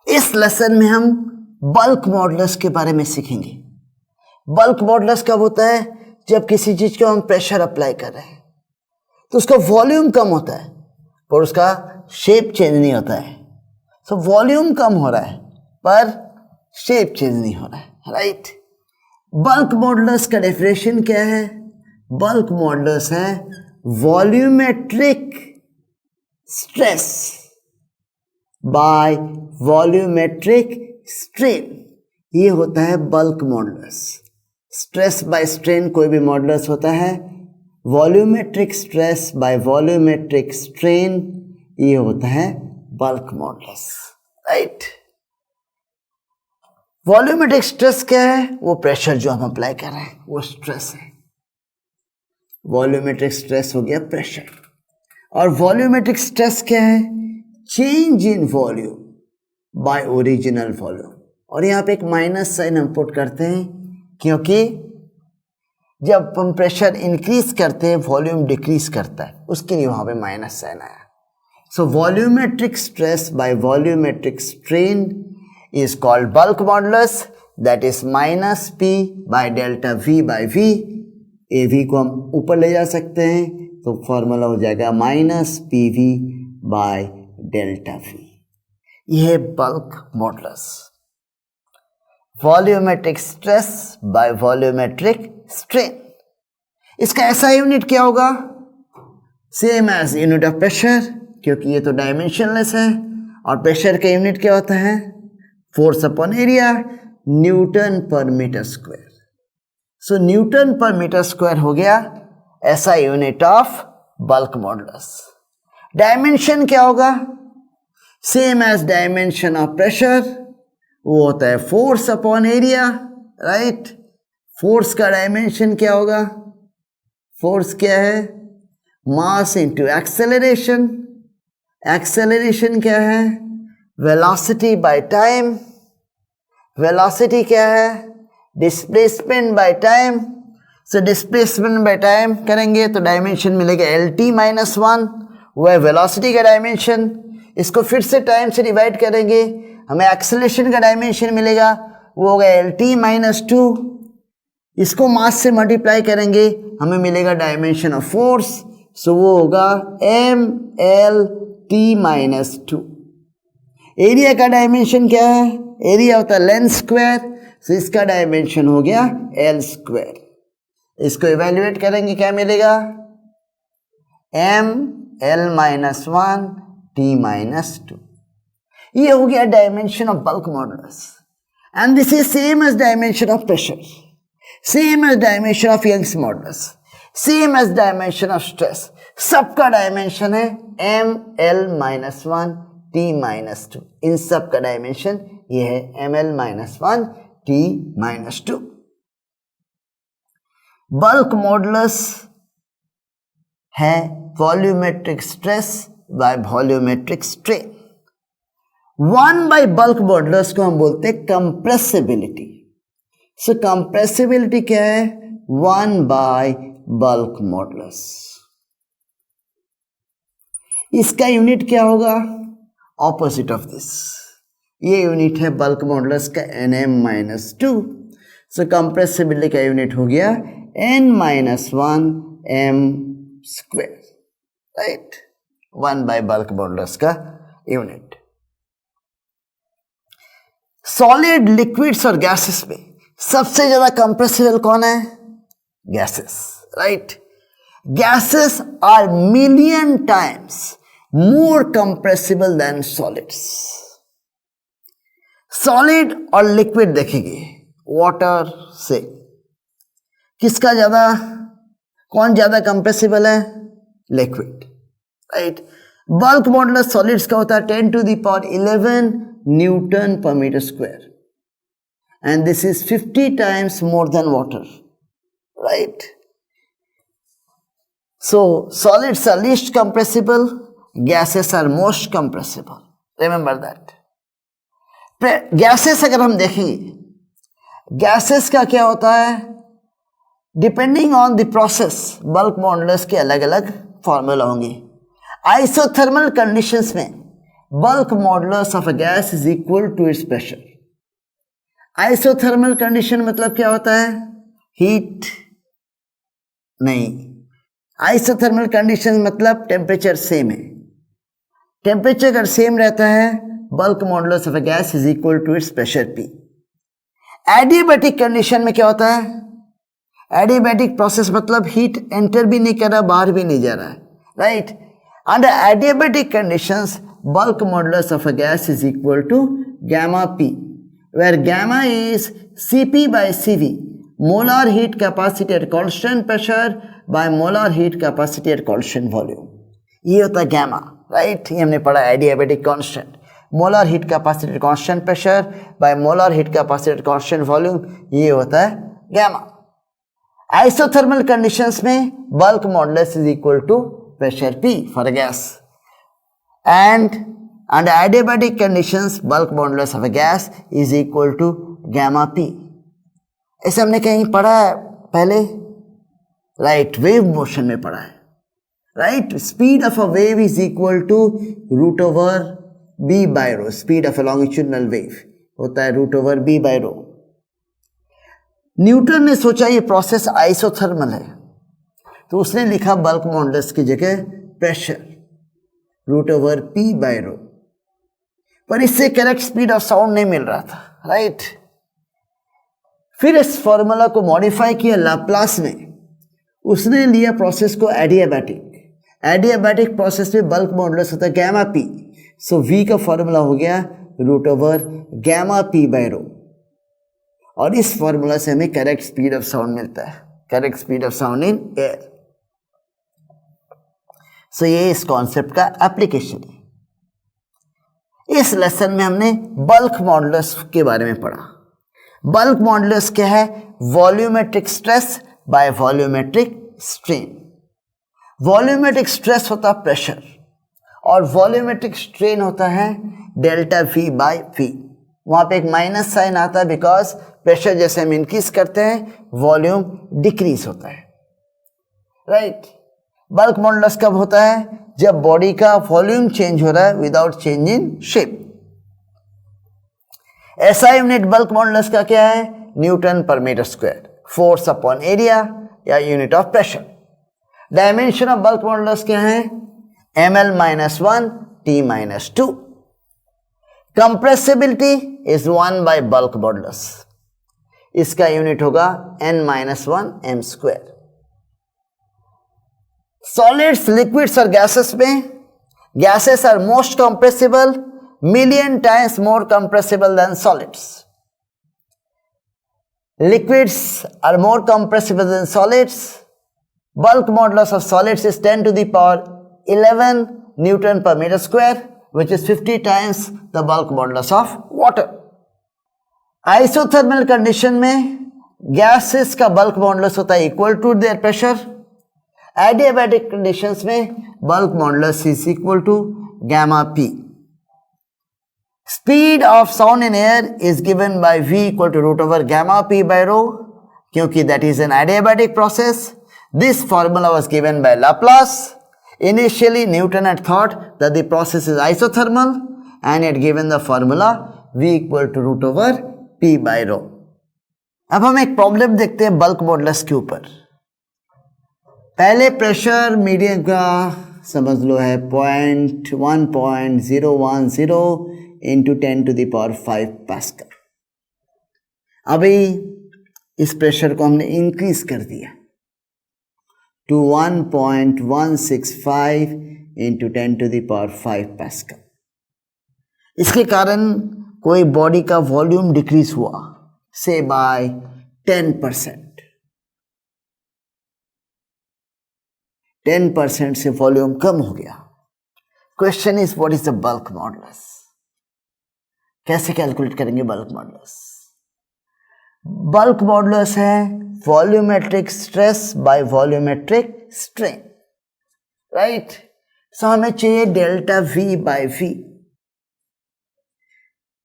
इस लेसन में हम बल्क मॉडुलस के बारे में सीखेंगे। बल्क मॉडुलस कब होता है? जब किसी चीज को हम प्रेशर अप्लाई कर रहे हैं तो उसका वॉल्यूम कम होता है पर उसका शेप चेंज नहीं होता है। सो वॉल्यूम कम हो रहा है पर शेप चेंज नहीं हो रहा है, राइट। बल्क मॉडुलस का डेफिनेशन क्या है? बल्क मॉडुलस है volumetric stress by volumetric strain, ये होता है bulk modulus. Stress by strain कोई भी मॉडुलस होता है, volumetric stress by volumetric strain ये होता है bulk modulus, right. Volumetric stress क्या है? वो प्रेशर जो हम अप्लाई कर रहे हैं वो स्ट्रेस है। वॉल्यूमेट्रिक स्ट्रेस हो गया प्रेशर, और वॉल्यूमेट्रिक स्ट्रेस क्या है? Change in volume by original volume. और यहाँ पे एक माइनस साइन हम पुट करते हैं क्योंकि जब हम प्रेशर इंक्रीज करते हैं वॉल्यूम डिक्रीज करता है, उसके लिए वहां पे माइनस साइन आया। So volumetric stress by volumetric strain is called bulk modulus, that is minus P by delta V by V. ए वी को हम ऊपर ले जा सकते हैं तो फॉर्मूला हो जाएगा minus P V by delta V. यह है bulk modulus, volumetric stress by volumetric strain. इसका ऐसा यूनिट क्या होगा? Same as unit of pressure, क्योंकि ये तो डायमेंशनलेस है। और प्रेशर का यूनिट क्या होता है? फोर्स अपॉन एरिया, न्यूटन पर मीटर स्क्वायर। सो न्यूटन पर मीटर स्क्वायर हो गया ऐसा unit of bulk modulus. Dimension क्या होगा? Same as dimension of pressure, वो होता है force upon area, right. Force का डायमेंशन क्या होगा? फोर्स क्या है? Mass into acceleration. एक्सेलरेशन क्या है? Velocity by time. वेलोसिटी क्या है? Displacement by time. So displacement by time करेंगे तो डायमेंशन मिलेगा LT माइनस 1, वो है वेलोसिटी का डायमेंशन। इसको फिर से टाइम से डिवाइड करेंगे, हमें एक्सेलरेशन का डायमेंशन मिलेगा, वो होगा LT माइनस 2। इसको मास से मल्टीप्लाई करेंगे, हमें मिलेगा डायमेंशन ऑफ फोर्स, सो वो होगा MLT माइनस 2। एरिया का डायमेंशन क्या है? एरिया होता है लेंथ स्क्वायर, सो इसका डायमेंशन हो गया L स्क्वायर। इसको इवेल्युएट करेंगे, क्या मिलेगा? ML minus 1 T minus 2। ये हो गया dimension of bulk modulus. And this is same as dimension of pressure, same as dimension of Young's modulus, same as dimension of stress. सबका डायमेंशन है ML minus 1 T minus 2। इन सब का dimension ये है ML minus 1 T minus 2। Bulk modulus है volumetric stress by volumetric strain. One by bulk modulus को हम बोलते हैं कंप्रेसिबिलिटी। सो कंप्रेसिबिलिटी क्या है? One by bulk modulus. इसका यूनिट क्या होगा? Opposite of this. ये यूनिट है बल्क मॉडुलस का Nm माइनस 2। सो कंप्रेसिबिलिटी का यूनिट हो गया N minus 1 M square, right. One by bulk modulus का यूनिट। सॉलिड, लिक्विड्स और गैसेस में सबसे ज्यादा कंप्रेसिबल कौन है? Gases, right. Gases are million times more compressible than solids. Solid और लिक्विड देखेंगे वाटर से किसका ज्यादा, कौन ज्यादा कंप्रेसिबल है? Liquid, right. Bulk modulus solids का होता है 10 to the power 11 न्यूटन पर metre square, and this is 50 times more than water, right. So solids are least compressible, gases are most compressible, remember that. Gases अगर हम देखेंगे, gases का क्या होता है? Depending on the process bulk modulus के अलग अलग फॉर्मूला होंगे। आइसोथर्मल कंडीशंस में bulk modulus of a gas is equal to its pressure. Isothermal condition मतलब क्या होता है? हीट नहीं, आइसोथर्मल कंडीशन मतलब टेम्परेचर सेम है. टेम्परेचर अगर सेम रहता है, bulk modulus of a gas is equal to its pressure P. Adiabatic condition में क्या होता है? एडियाबैटिक प्रोसेस मतलब हीट एंटर भी नहीं कर रहा, बाहर भी नहीं जा रहा है, right? Under adiabatic conditions bulk modulus of a gas is equal to gamma P, where gamma is Cp by Cv, molar heat capacity at constant pressure by molar heat capacity at constant volume. ये होता है gamma, right? ये हमने पढ़ा adiabatic constant. Molar heat capacity at constant pressure by molar heat capacity at constant volume, ये होता है gamma. Isothermal conditions में bulk modulus is equal to pressure P for a gas. And under adiabatic conditions bulk modulus of a gas is equal to gamma P. ऐसे हमने कहीं पढ़ा है पहले, राइट? वेव मोशन में पढ़ा है, right? Speed of a wave is equal to root over B by rho. Speed of a longitudinal wave होता है root over B by rho. Newton ने सोचा ये प्रोसेस आइसोथर्मल है, तो उसने लिखा बल्क मॉडुलस की जगह pressure root over P by rho. पर इससे करेक्ट स्पीड ऑफ साउंड नहीं मिल रहा था, राइट? फिर इस फॉर्मूला को मॉडिफाई किया लाप्लास ने. उसने लिया प्रोसेस को एडियाबैटिक. एडियाबैटिक प्रोसेस में बल्क मॉडुलस होता है गैमा पी. सो वी का फॉर्मूला हो गया root over gamma P by rho. और इस फॉर्मूला से हमें करेक्ट स्पीड ऑफ साउंड मिलता है, correct speed of sound in air. So ये इस कॉन्सेप्ट का एप्लीकेशन है. इस लेसन में हमने बल्क मॉडुलस के बारे में पढ़ा. बल्क मॉडुलस क्या है? Volumetric stress by volumetric strain. Volumetric stress होता है प्रेशर और वॉल्यूमेट्रिक स्ट्रेन होता है डेल्टा V बाय V. वहां पे एक माइनस साइन आता है बिकॉज प्रेशर जैसे हम इंक्रीज करते हैं वॉल्यूम डिक्रीज होता है, राइट? बल्क मॉडुलस कब होता है? जब बॉडी का वॉल्यूम चेंज हो रहा है विदाउट चेंज इन शेप. ऐसा यूनिट बल्क मॉडुलस का क्या है? न्यूटन पर metre square. Force upon area या unit of pressure. Dimension of bulk modulus क्या है? ml-1 t-2. Compressibility is 1 by bulk modulus. इसका यूनिट होगा n-1 m square. Solids, liquids और गैसेस में gases are most compressible, million times more compressible than solids. Liquids are more compressible than solids. Bulk modulus of solids is 10 to the power 11 Newton per meter square, which is 50 times the bulk modulus of water. Isothermal condition में gases का bulk modulus होता है equal to their pressure. Adiabatic conditions में bulk modulus is equal to gamma P. Speed of sound in air is given by V equal to root over gamma P by rho, क्योंकि that is an adiabatic process. This formula was given by Laplace. Initially, Newton had thought that the process is isothermal and had given the formula V equal to root over P by rho. अब हम एक problem देखते हैं bulk modulus के ऊपर. पहले pressure medium का समझ लो है 1.010 into 10 to the power 5 pascal. अभी इस प्रेशर को हमने इंक्रीज कर दिया to 1.165 into 10 to the power 5 pascal. इसके कारण कोई बॉडी का वॉल्यूम डिक्रीज हुआ से बाय 10%. 10% से वॉल्यूम कम हो गया. Question is what is the bulk modulus? कैसे कैलकुलेट करेंगे बल्क मॉडुलस? बल्क मॉडुलस है volumetric stress by volumetric strain, right? So हमें चाहिए delta V by V.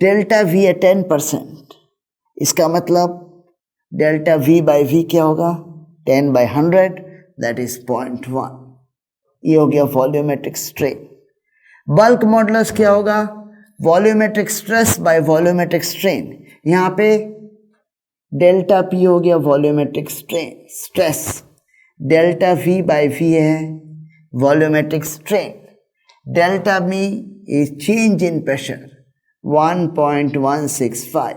Delta V है 10%. इसका मतलब डेल्टा V बाय V क्या होगा? 10 by 100, दैट इज 0.1. ये हो गया वॉल्यूमेट्रिक स्ट्रेन. बल्क मॉडुलस क्या होगा? Volumetric stress by volumetric strain. यहाँ पे डेल्टा पी हो गया volumetric stress, delta V by V है volumetric strain, delta me is change in pressure 1.165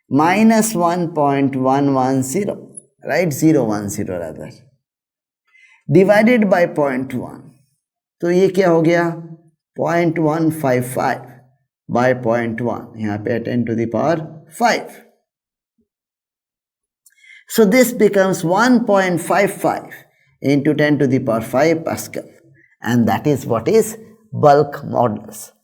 minus 1.110, right, 010 rather, divided by 0.1, तो ये क्या हो गया 0.155 by 0.1, यहाँ पे 10 to the power 5. So this becomes 1.55 into 10 to the power 5 Pascal, and that is what is bulk modulus.